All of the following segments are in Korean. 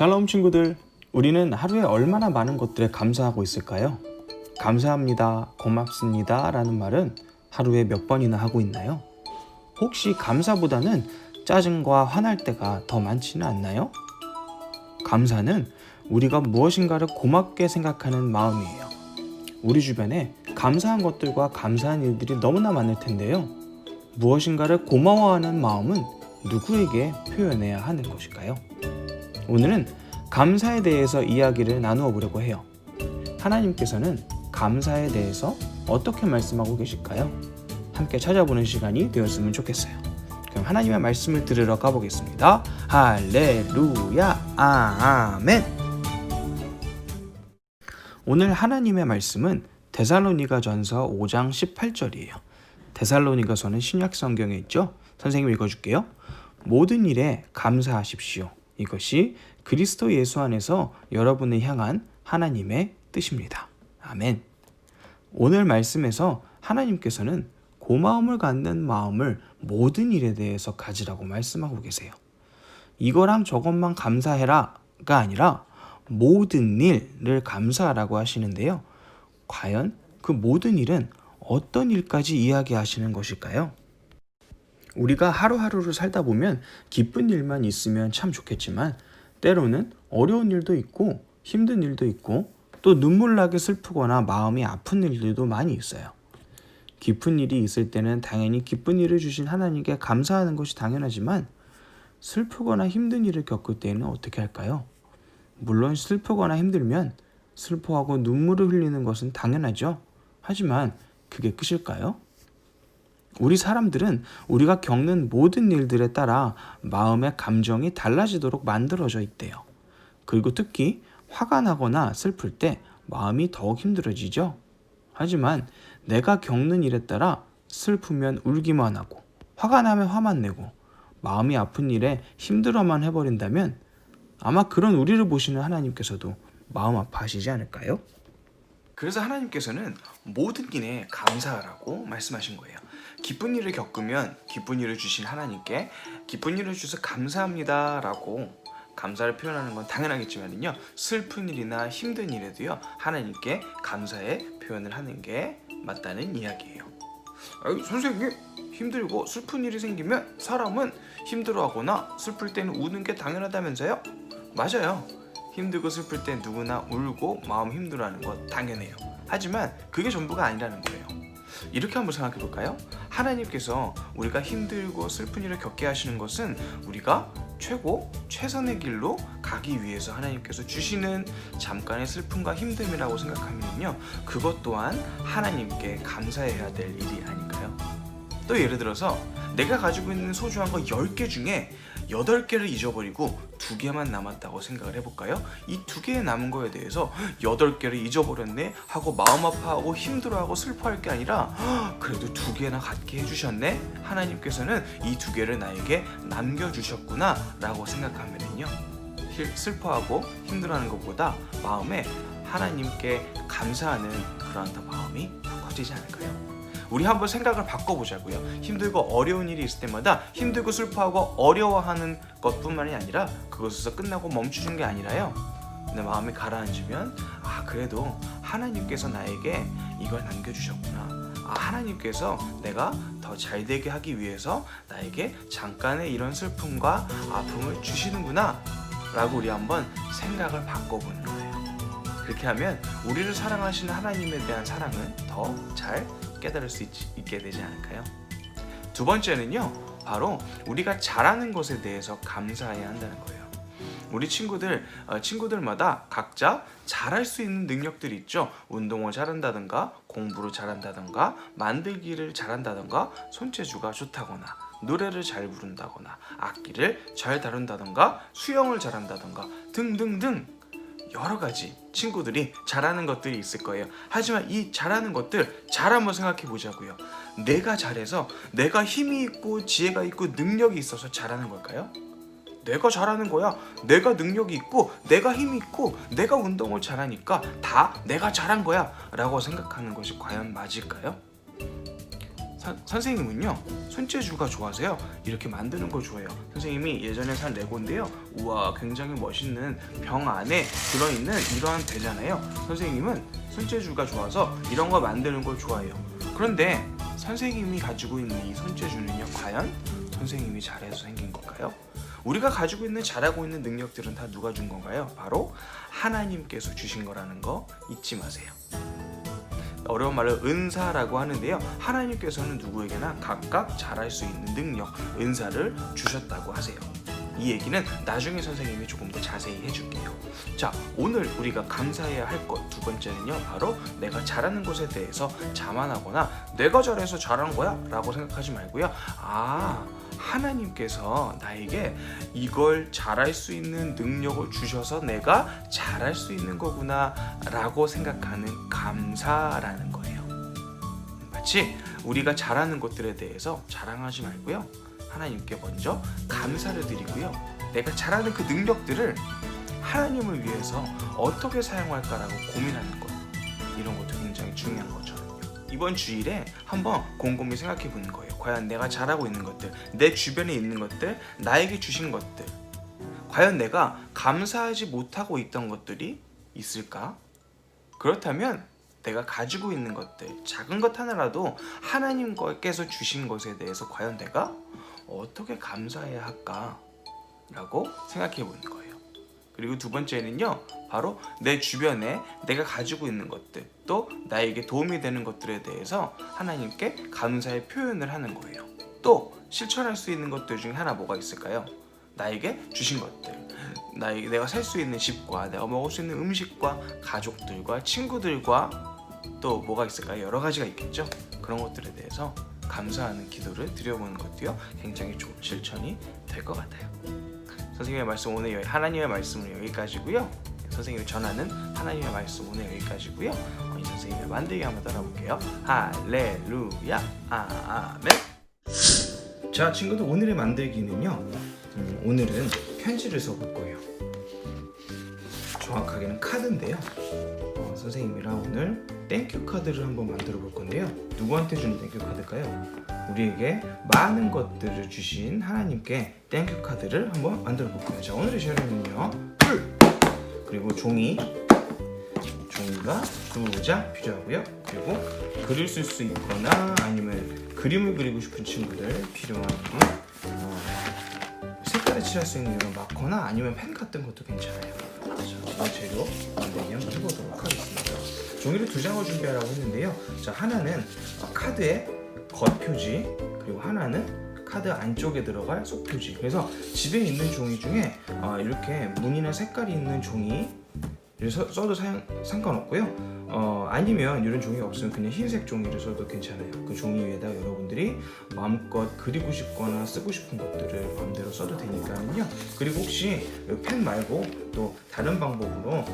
샬롬 친구들, 우리는 하루에 얼마나 많은 것들에 감사하고 있을까요? 감사합니다, 고맙습니다 라는 말은 하루에 몇 번이나 하고 있나요? 혹시 감사보다는 짜증과 화날 때가 더 많지는 않나요? 감사는 우리가 무엇인가를 고맙게 생각하는 마음이에요. 우리 주변에 감사한 것들과 감사한 일들이 너무나 많을 텐데요. 무엇인가를 고마워하는 마음은 누구에게 표현해야 하는 것일까요? 오늘은 감사에 대해서 이야기를 나누어 보려고 해요. 하나님께서는 감사에 대해서 어떻게 말씀하고 계실까요? 함께 찾아보는 시간이 되었으면 좋겠어요. 그럼 하나님의 말씀을 들으러 가보겠습니다. 할렐루야, 아멘. 오늘 하나님의 말씀은 데살로니가전서 5장 18절이에요. 데살로니가서는 신약 성경에 있죠? 선생님 읽어줄게요. 모든 일에 감사하십시오. 이것이 그리스도 예수 안에서 여러분을 향한 하나님의 뜻입니다. 아멘. 오늘 말씀에서 하나님께서는 고마움을 갖는 마음을 모든 일에 대해서 가지라고 말씀하고 계세요. 이거랑 저것만 감사해라가 아니라 모든 일을 감사하라고 하시는데요. 과연 그 모든 일은 어떤 일까지 이야기하시는 것일까요? 우리가 하루하루를 살다 보면 기쁜 일만 있으면 참 좋겠지만 때로는 어려운 일도 있고 힘든 일도 있고 또 눈물나게 슬프거나 마음이 아픈 일들도 많이 있어요. 기쁜 일이 있을 때는 당연히 기쁜 일을 주신 하나님께 감사하는 것이 당연하지만 슬프거나 힘든 일을 겪을 때는 어떻게 할까요? 물론 슬프거나 힘들면 슬퍼하고 눈물을 흘리는 것은 당연하죠. 하지만 그게 끝일까요? 우리 사람들은 우리가 겪는 모든 일들에 따라 마음의 감정이 달라지도록 만들어져 있대요. 그리고 특히 화가 나거나 슬플 때 마음이 더욱 힘들어지죠. 하지만 내가 겪는 일에 따라 슬프면 울기만 하고 화가 나면 화만 내고 마음이 아픈 일에 힘들어만 해버린다면 아마 그런 우리를 보시는 하나님께서도 마음 아파하시지 않을까요? 그래서 하나님께서는 모든 일에 감사하라고 말씀하신 거예요. 기쁜 일을 겪으면 기쁜 일을 주신 하나님께 기쁜 일을 주셔서 감사합니다 라고 감사를 표현하는 건 당연하겠지만요, 슬픈 일이나 힘든 일에도요 하나님께 감사의 표현을 하는 게 맞다는 이야기예요. 선생님, 힘들고 슬픈 일이 생기면 사람은 힘들어하거나 슬플 때는 우는 게 당연하다면서요? 맞아요. 힘들고 슬플 때 누구나 울고 마음 힘들어하는 건 당연해요. 하지만 그게 전부가 아니라는 거예요. 이렇게 한번 생각해 볼까요? 하나님께서 우리가 힘들고 슬픈 일을 겪게 하시는 것은 우리가 최선의 길로 가기 위해서 하나님께서 주시는 잠깐의 슬픔과 힘듦이라고 생각하면요, 그것 또한 하나님께 감사해야 될 일이 아닌가요? 또 예를 들어서 내가 가지고 있는 소중한 거 10개 중에 8개를 잊어버리고 2개만 남았다고 생각을 해볼까요? 이 2개의 남은 거에 대해서 8개를 잊어버렸네 하고 마음 아파하고 힘들어하고 슬퍼할 게 아니라 그래도 2개나 갖게 해주셨네? 하나님께서는 이 2개를 나에게 남겨주셨구나 라고 생각하면요, 슬퍼하고 힘들어하는 것보다 마음에 하나님께 감사하는 그런 마음이 커지지 않을까요? 우리 한번 생각을 바꿔보자고요. 힘들고 어려운 일이 있을 때마다 힘들고 슬퍼하고 어려워하는 것뿐만이 아니라 그것에서 끝나고 멈추는 게 아니라요, 내 마음이 가라앉으면 그래도 하나님께서 나에게 이걸 남겨주셨구나, 하나님께서 내가 더 잘되게 하기 위해서 나에게 잠깐의 이런 슬픔과 아픔을 주시는구나 라고 우리 한번 생각을 바꿔보는 거예요. 그렇게 하면 우리를 사랑하시는 하나님에 대한 사랑은 더 잘 깨달을 수 있게 되지 않을까요? 두 번째는요, 바로 우리가 잘하는 것에 대해서 감사해야 한다는 거예요. 우리 친구들마다 각자 잘할 수 있는 능력들이 있죠. 운동을 잘한다든가 공부를 잘한다든가 만들기를 잘한다든가 손재주가 좋다거나 노래를 잘 부른다거나 악기를 잘 다룬다든가 수영을 잘한다든가 등등등 여러 가지 친구들이 잘하는 것들이 있을 거예요. 하지만 이 잘하는 것들 잘 한번 생각해 보자고요. 내가 잘해서 내가 힘이 있고 지혜가 있고 능력이 있어서 잘하는 걸까요? 내가 잘하는 거야. 내가 능력이 있고 내가 힘이 있고 내가 운동을 잘하니까 다 내가 잘한 거야 라고 생각하는 것이 과연 맞을까요? 선생님은요 손재주가 좋아서요 이렇게 만드는 걸 좋아해요. 선생님이 예전에 산 레고인데요. 우와 굉장히 멋있는 병 안에 들어있는 이러한 배잖아요. 선생님은 손재주가 좋아서 이런 거 만드는 걸 좋아해요. 그런데 선생님이 가지고 있는 이 손재주는요 과연 선생님이 잘해서 생긴 걸까요? 우리가 가지고 있는 잘하고 있는 능력들은 다 누가 준 건가요? 바로 하나님께서 주신 거라는 거 잊지 마세요. 어려운 말로 은사라고 하는데요. 하나님께서는 누구에게나 각각 잘할 수 있는 능력, 은사를 주셨다고 하세요. 이 얘기는 나중에 선생님이 조금 더 자세히 해줄게요. 자, 오늘 우리가 감사해야 할 것 두 번째는요. 바로 내가 잘하는 것에 대해서 자만하거나 내가 잘해서 잘한 거야? 라고 생각하지 말고요. 하나님께서 나에게 이걸 잘할 수 있는 능력을 주셔서 내가 잘할 수 있는 거구나 라고 생각하는 감사라는 거예요. 마치 우리가 잘하는 것들에 대해서 자랑하지 말고요. 하나님께 먼저 감사를 드리고요. 내가 잘하는 그 능력들을 하나님을 위해서 어떻게 사용할까라고 고민하는 것, 이런 것도 굉장히 중요한 거죠. 이번 주일에 한번 곰곰이 생각해 보는 거예요. 과연 내가 잘하고 있는 것들, 내 주변에 있는 것들, 나에게 주신 것들, 과연 내가 감사하지 못하고 있던 것들이 있을까? 그렇다면 내가 가지고 있는 것들, 작은 것 하나라도 하나님께서 주신 것에 대해서 과연 내가 어떻게 감사해야 할까? 라고 생각해 보는 거예요. 그리고 두 번째는요, 바로 내 주변에 내가 가지고 있는 것들, 또 나에게 도움이 되는 것들에 대해서 하나님께 감사의 표현을 하는 거예요. 또 실천할 수 있는 것들 중에 하나 뭐가 있을까요? 나에게 주신 것들, 내가 살 수 있는 집과 내가 먹을 수 있는 음식과 가족들과 친구들과 또 뭐가 있을까요? 여러 가지가 있겠죠. 그런 것들에 대해서 감사하는 기도를 드려보는 것도요 굉장히 좋은 실천이 될 것 같아요. 선생님의 말씀 오늘 하나님의 말씀은 여기까지고요. 선생님이 전하는 하나님의 말씀 오늘 여기까지고요. 이 선생님의 만들기 한번 따라볼게요. 할렐루야, 아멘. 자, 친구들, 오늘의 만들기는요. 오늘은 편지를 써볼 거예요. 정확하게는 카드인데요. 선생님이랑 오늘 땡큐 카드를 한번 만들어 볼 건데요. 누구한테 주는 땡큐 카드일까요? 우리에게 많은 것들을 주신 하나님께 땡큐 카드를 한번 만들어 볼 거예요. 자, 오늘의 재료는요, 풀, 그리고 종이가 2장 필요하고요. 그리고 글을 쓸 수 있거나 아니면 그림을 그리고 싶은 친구들 필요한 게 색깔을 칠할 수 있는 이런 마커나 아니면 펜 같은 것도 괜찮아요. 자, 이 재료 만들기 한번 해보도록 하겠습니다. 종이를 2장을 준비하라고 했는데요. 자, 하나는 카드의 겉표지, 그리고 하나는 카드 안쪽에 들어갈 속표지. 그래서 집에 있는 종이 중에 이렇게 무늬나 색깔이 있는 종이를 써도 상관없고요. 아니면 이런 종이가 없으면 그냥 흰색 종이를 써도 괜찮아요. 그 종이 위에다 여러분들이 마음껏 그리고 싶거나 쓰고 싶은 것들을 마음대로 써도 되니까요. 그리고 혹시 펜 말고 또 다른 방법으로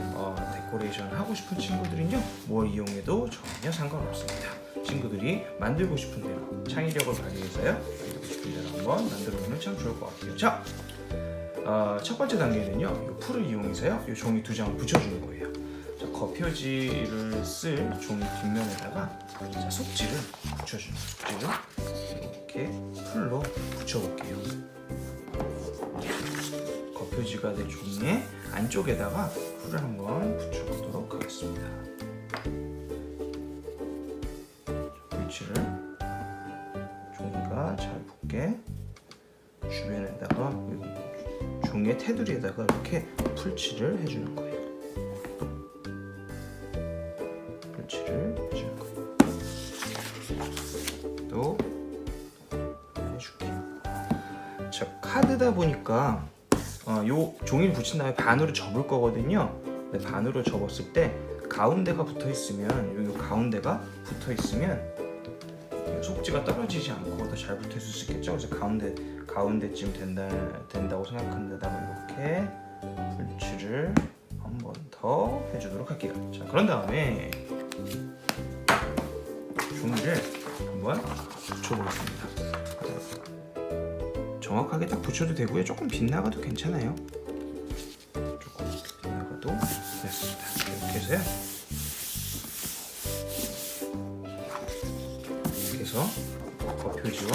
데코레이션 하고 싶은 친구들은요, 뭐 이용해도 전혀 상관없습니다. 친구들이 만들고 싶은 대로 창의력을 발휘해서요, 만들고 싶은 대로 한번 만들어보면 참 좋을 것 같아요. 자, 첫 번째 단계는요, 이 풀을 이용해서요, 이 종이 2장을 붙여주는 거예요. 자, 겉표지를 쓸 종이 뒷면에다가 자, 속지를 붙여주는 속지를 이렇게 풀로 붙여볼게요. 겉표지가 된 종이의 안쪽에다가 풀을 한번 붙여보도록 하겠습니다. 풀칠을 종이가 잘 붙게 주변에다가 종이의 테두리에다가 이렇게 풀칠을 해주는 거예요. 풀칠을 해주는 거예요. 또 해줄게요. 자, 카드다 보니까 요 종이를 붙인 다음에 반으로 접을 거거든요. 근데 반으로 접었을 때 가운데가 붙어 있으면, 요 가운데가 붙어 있으면 속지가 떨어지지 않고 더 잘 붙어 있을 수 있겠죠. 그래서 가운데쯤 된다고 생각한 데다가 이렇게 풀칠을 한 번 더 해주도록 할게요. 자, 그런 다음에 종이를 한번 붙여보겠습니다. 정확하게 딱 붙여도 되고요. 조금 빗나가도 괜찮아요. 조금 빗나가도 됐습니다. 이렇게 해서요. 이렇게 해서 겉표지와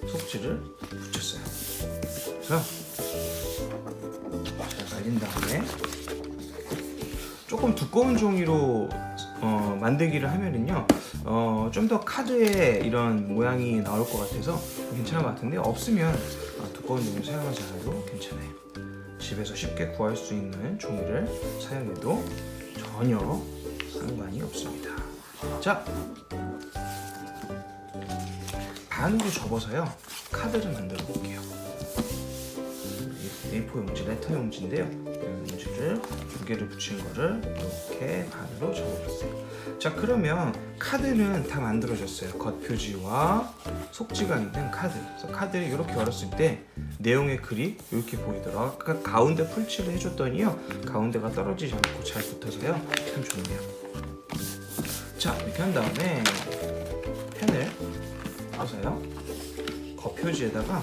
속지를 붙였어요. 그래서 잘 말린 다음에 조금 두꺼운 종이로 만들기를 하면은요 좀 더 카드에 이런 모양이 나올 것 같아서 괜찮을 것 같은데, 없으면 두꺼운 종이 사용하지 않아도 괜찮아요. 집에서 쉽게 구할 수 있는 종이를 사용해도 전혀 상관이 없습니다. 자, 반으로 접어서요 카드를 만들어 볼게요. A4 용지, 레터 용지인데요, 용지를 두 개를 붙인 거를 이렇게 반으로 접어봤어요. 자, 그러면 카드는 다 만들어졌어요. 겉표지와 속지가 있는 카드. 그래서 카드를 이렇게 열었을 때 내용의 글이 이렇게 보이더라고요. 아까 가운데 풀칠을 해줬더니요 가운데가 떨어지지 않고 잘 붙어서요 참 좋네요. 자, 이렇게 한 다음에 펜을 떠서요 겉표지에다가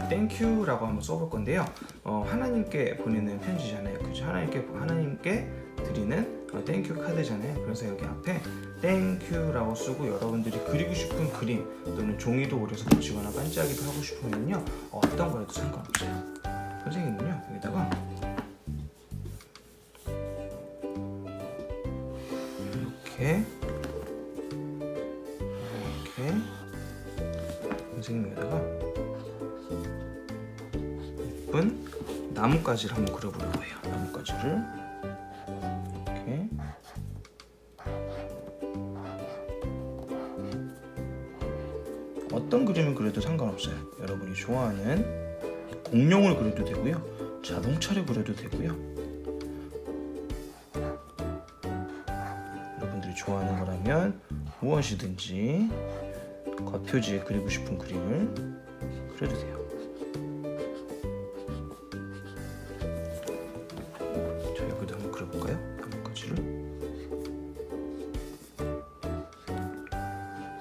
땡큐라고 한번 써볼 건데요. 하나님께 보내는 편지잖아요. 그죠? 하나님께 드리는 땡큐 카드잖아요. 그래서 여기 앞에 땡큐라고 쓰고, 여러분들이 그리고 싶은 그림 또는 종이도 그려서 붙이거나 반짝이도 하고 싶으면요 어떤 거라도 상관없어요. 선생님은요 여기다가 이렇게 선생님에다가 예쁜 나뭇가지를 한번 그려보려고 해요. 나뭇가지를 이렇게 어떤 그림을 그려도 상관없어요. 여러분이 좋아하는 공룡을 그려도 되고요, 자동차를 그려도 되고요, 여러분들이 좋아하는 거라면 무엇이든지 겉표지에 그리고 싶은 그림을 그려도 돼요. 자, 여기도 한번 그려볼까요? 나뭇가지를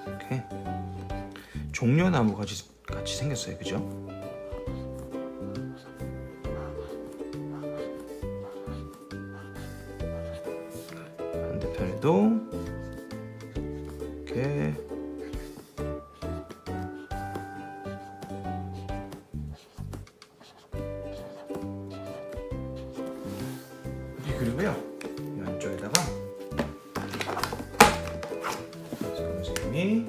이렇게 종려나무 같이 생겼어요. 그죠? 반대편에도 이렇게 그리고요 이 안쪽에다가 선생님이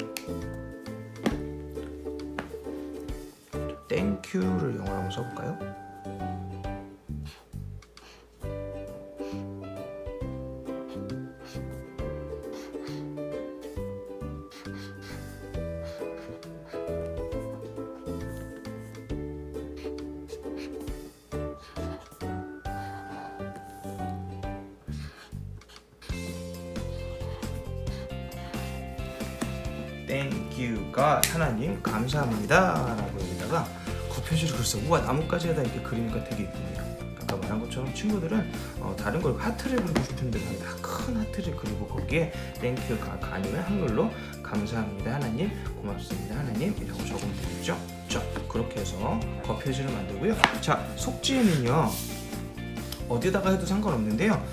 땡큐를 영어로 한번 써볼까요? 땡큐가 하나님 감사합니다 라고 여기다가 겉표지를 그렸어요. 우와, 나뭇가지에다 이렇게 그리니까 되게 예쁘네요. 아까 말한 것처럼 친구들은 다른 걸 하트를 그리고 싶은데 큰 하트를 그리고 거기에 땡큐가 아니면 한글로 감사합니다 하나님, 고맙습니다 하나님 이라고 적으면 되겠죠. 자, 그렇게 해서 겉표지를 만들고요. 자, 속지에는요 어디다가 해도 상관없는데요,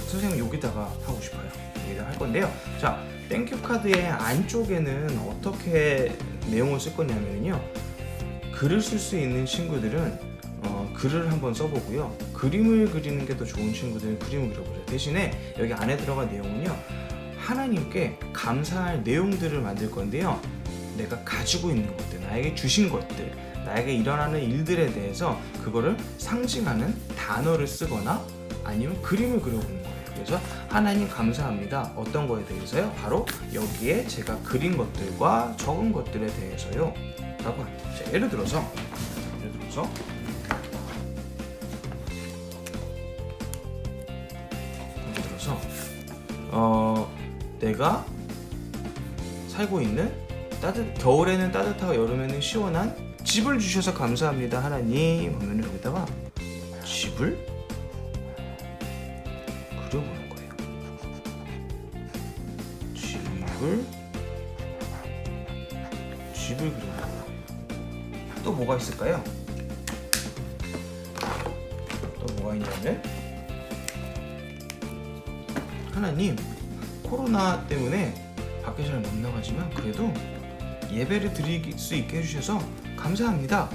선생님은 여기다가 하고 싶어요. 여기다 할 건데요. 자, 땡큐 카드의 안쪽에는 어떻게 내용을 쓸 거냐면요, 글을 쓸 수 있는 친구들은 글을 한번 써보고요, 그림을 그리는 게 더 좋은 친구들은 그림을 그려보세요. 대신에 여기 안에 들어간 내용은요 하나님께 감사할 내용들을 만들 건데요, 내가 가지고 있는 것들, 나에게 주신 것들, 나에게 일어나는 일들에 대해서 그거를 상징하는 단어를 쓰거나 아니면 그림을 그려보는 거예요. 그래서 하나님 감사합니다 어떤 거에 대해서요? 바로 여기에 제가 그린 것들과 적은 것들에 대해서요 라고 합니다. 자, 예를 들어서 내가 살고 있는 겨울에는 따뜻하고 여름에는 시원한 집을 주셔서 감사합니다 하나님 하면 여기다가 집을 그려보는 거예요. 집을 그려보는 거예요. 또 뭐가 있을까요? 또 뭐가 있냐면, 하나님 코로나 때문에 밖에 잘 못 나가지만 그래도 예배를 드릴 수 있게 해주셔서 감사합니다.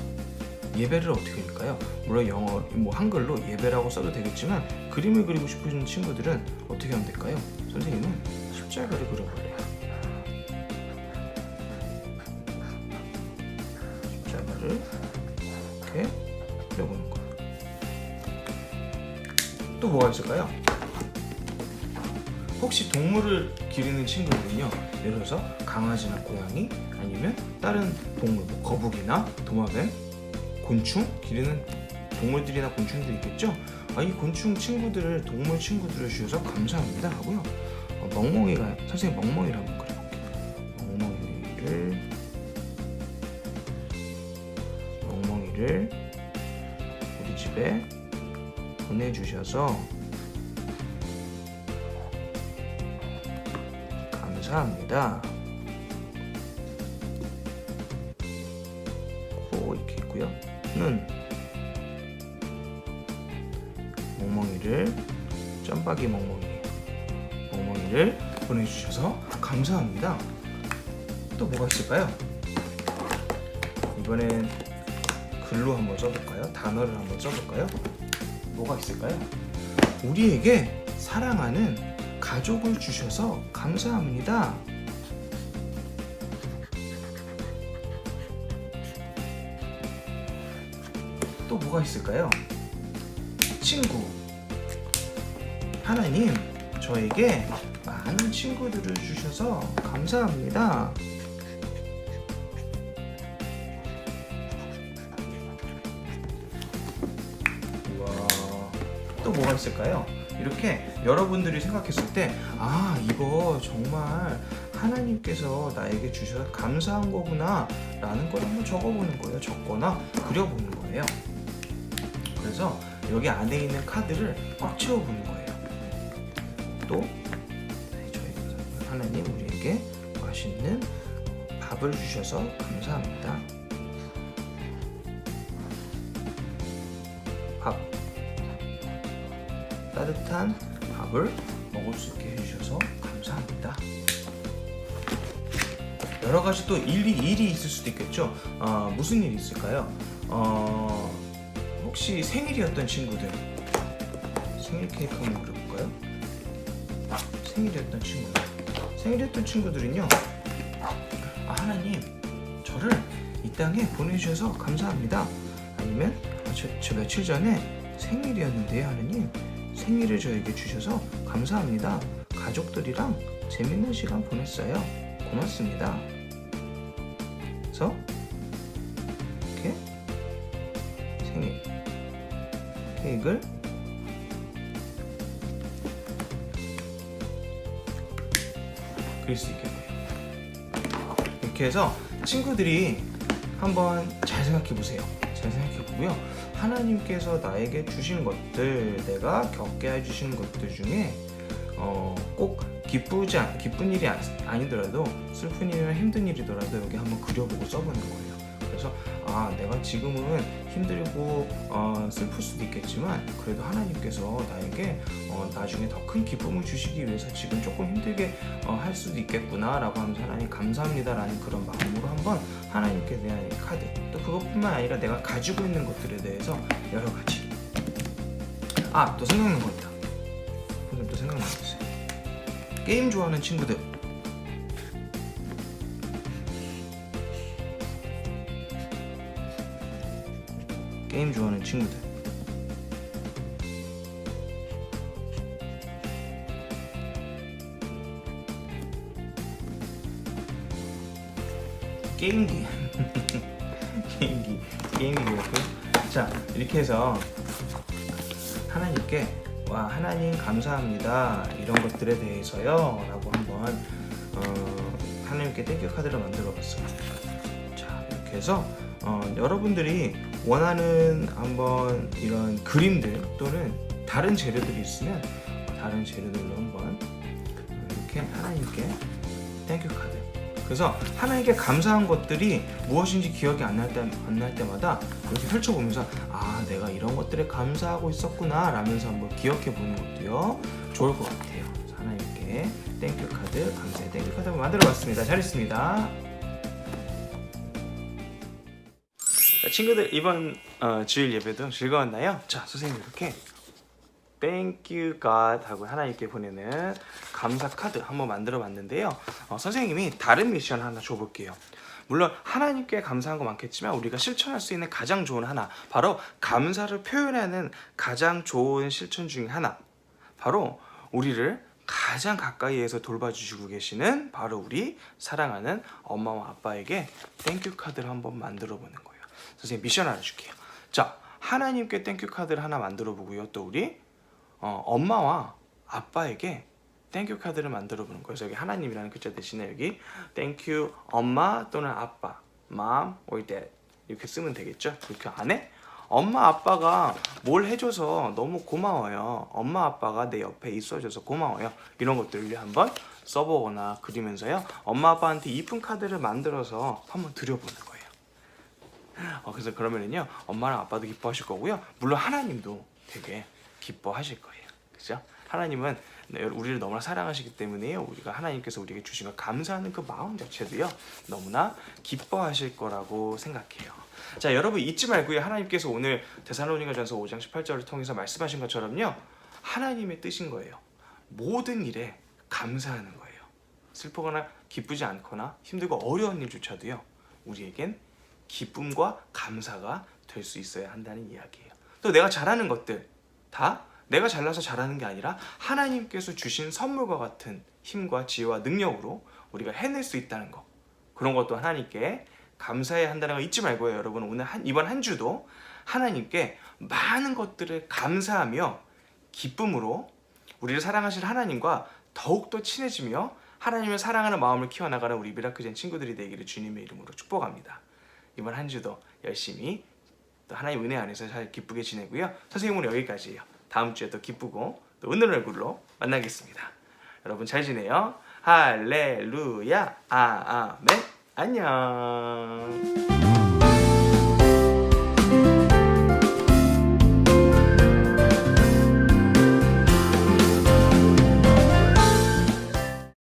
예배를 어떻게 할까요? 물론 영어, 한글로 예배라고 써도 되겠지만 그림을 그리고 싶으신 친구들은 어떻게 하면 될까요? 선생님은 십자가를 그려버려요. 십자가를 이렇게 그려보는 거예요. 또 뭐가 있을까요? 혹시 동물을 기르는 친구들은요, 예를 들어서 강아지나 고양이 아니면 다른 동물, 거북이나 도마뱀, 곤충 기르는 동물들이나 곤충들이 있겠죠? 이 곤충 친구들을, 동물 친구들을 주셔서 감사합니다 하고요. 멍멍이가, 선생님 멍멍이를 한번 그려볼게요. 멍멍이를 우리 집에 보내주셔서 감사합니다. 코 이렇게 있고요. 눈, 멍멍이를, 점박이 멍멍이를 보내주셔서 감사합니다. 또 뭐가 있을까요? 이번엔 글로 한번 써볼까요? 단어를 한번 써볼까요? 뭐가 있을까요? 우리에게 사랑하는 가족을 주셔서 감사합니다. 또 뭐가 있을까요? 친구. 하나님, 저에게 많은 친구들을 주셔서 감사합니다. 우와, 또 뭐가 있을까요? 이렇게 여러분들이 생각했을 때, 이거 정말 하나님께서 나에게 주셔서 감사한 거구나 라는 걸 한번 적어보는 거예요. 적거나 그려보는 거예요. 그래서 여기 안에 있는 카드를 꽉 채워보는 거예요. 또 저희가 하나님, 우리에게 맛있는 밥을 주셔서 감사합니다. 밥, 따뜻한 밥을 먹을 수 있게 해주셔서 감사합니다. 여러 가지 또 일이 있을 수도 있겠죠. 무슨 일이 있을까요? 혹시 생일이었던 친구들, 생일 케이크 한번 그려볼까요? 생일이었던 친구들은요, 하나님, 저를 이 땅에 보내주셔서 감사합니다. 아니면 저 며칠 전에 생일이었는데요, 하나님, 생일을 저에게 주셔서 감사합니다. 가족들이랑 재밌는 시간 보냈어요. 고맙습니다. 그래서 이렇게 생일 케이크를 그릴 수 있겠고요. 이렇게 해서 친구들이 한번 잘 생각해 보세요. 잘 생각해 보고요. 하나님께서 나에게 주신 것들, 내가 겪게 해주신 것들 중에 꼭 기쁜 일이 아니더라도 슬픈 일이나 힘든 일이더라도 여기 한번 그려보고 써보는 거예요. 그래서 내가 지금은 힘들고 슬플 수도 있겠지만 그래도 하나님께서 나에게 나중에 더 큰 기쁨을 주시기 위해서 지금 조금 힘들게 할 수도 있겠구나 라고 하면서 하나님 감사합니다 라는 그런 마음으로 한번 하나님께 대한 카드, 또 그것뿐만 아니라 내가 가지고 있는 것들에 대해서 여러 가지, 또 생각난 거 있다. 선생님 또 생각났어요. 게임 좋아하는 친구들, 게임 좋아하는 친구들, 게임기 게임기였고요. 자, 이렇게 해서 하나님께 하나님 감사합니다 이런 것들에 대해서요 라고 한번 하나님께 땡큐 카드를 만들어 봤어요. 자, 이렇게 해서 여러분들이 원하는 한번 이런 그림들 또는 다른 재료들이 있으면 다른 재료들로 한번 이렇게 하나님께 땡큐 카드, 그래서 하나님께 감사한 것들이 무엇인지 기억이 안 날 때마다 이렇게 펼쳐보면서 내가 이런 것들에 감사하고 있었구나 라면서 한번 기억해 보는 것도요 좋을 것 같아요. 하나님께 감사의 땡큐 카드, 감사의 땡큐 카드 한번 만들어봤습니다. 잘했습니다. 자, 친구들 이번 주일 예배도 즐거웠나요? 자, 선생님 이렇게 Thank you God 하고 하나님께 보내는 감사 카드 한번 만들어 봤는데요. 선생님이 다른 미션 하나 줘볼게요. 물론 하나님께 감사한 거 많겠지만 우리가 실천할 수 있는 가장 좋은 하나, 바로 감사를 표현하는 가장 좋은 실천 중에 하나, 바로 우리를 가장 가까이에서 돌봐주시고 계시는 바로 우리 사랑하는 엄마와 아빠에게 땡큐 카드를 한번 만들어 보는 거예요. 선생님 미션 하나 줄게요. 자, 하나님께 땡큐 카드를 하나 만들어 보고요. 또 우리 엄마와 아빠에게 땡큐 카드를 만들어 보는 거예요. 그래서 여기 하나님이라는 글자 대신에 여기 땡큐 엄마 또는 아빠, mom or dad 이렇게 쓰면 되겠죠. 그렇게 안에 엄마 아빠가 뭘 해줘서 너무 고마워요. 엄마 아빠가 내 옆에 있어줘서 고마워요. 이런 것들을 한번 써보거나 그리면서요. 엄마 아빠한테 이쁜 카드를 만들어서 한번 드려보는 거예요. 그래서 그러면은요, 엄마랑 아빠도 기뻐하실 거고요. 물론 하나님도 되게 기뻐하실 거예요. 그죠? 하나님은 우리를 너무나 사랑하시기 때문에 우리가 하나님께서 우리에게 주신 걸 감사하는 그 마음 자체도요, 너무나 기뻐하실 거라고 생각해요. 자, 여러분 잊지 말고요. 하나님께서 오늘 데살로니가전서 5장 18절을 통해서 말씀하신 것처럼요, 하나님의 뜻인 거예요. 모든 일에 감사하는 거예요. 슬프거나 기쁘지 않거나 힘들고 어려운 일조차도요, 우리에겐 기쁨과 감사가 될 수 있어야 한다는 이야기예요. 또 내가 잘하는 것들 다 내가 잘나서 잘하는 게 아니라 하나님께서 주신 선물과 같은 힘과 지혜와 능력으로 우리가 해낼 수 있다는 거, 그런 것도 하나님께 감사해야 한다는 거 잊지 말고요. 여러분 오늘 이번 한 주도 하나님께 많은 것들을 감사하며 기쁨으로 우리를 사랑하실 하나님과 더욱더 친해지며 하나님을 사랑하는 마음을 키워나가는 우리 미라클젠 친구들이 되기를 주님의 이름으로 축복합니다. 이번 한 주도 열심히 또 하나님 은혜 안에서 잘 기쁘게 지내고요. 선생님은 여기까지예요. 다음 주에 더 기쁘고 또 웃는 얼굴로 만나겠습니다. 여러분 잘 지내요. 할렐루야. 아멘. 안녕.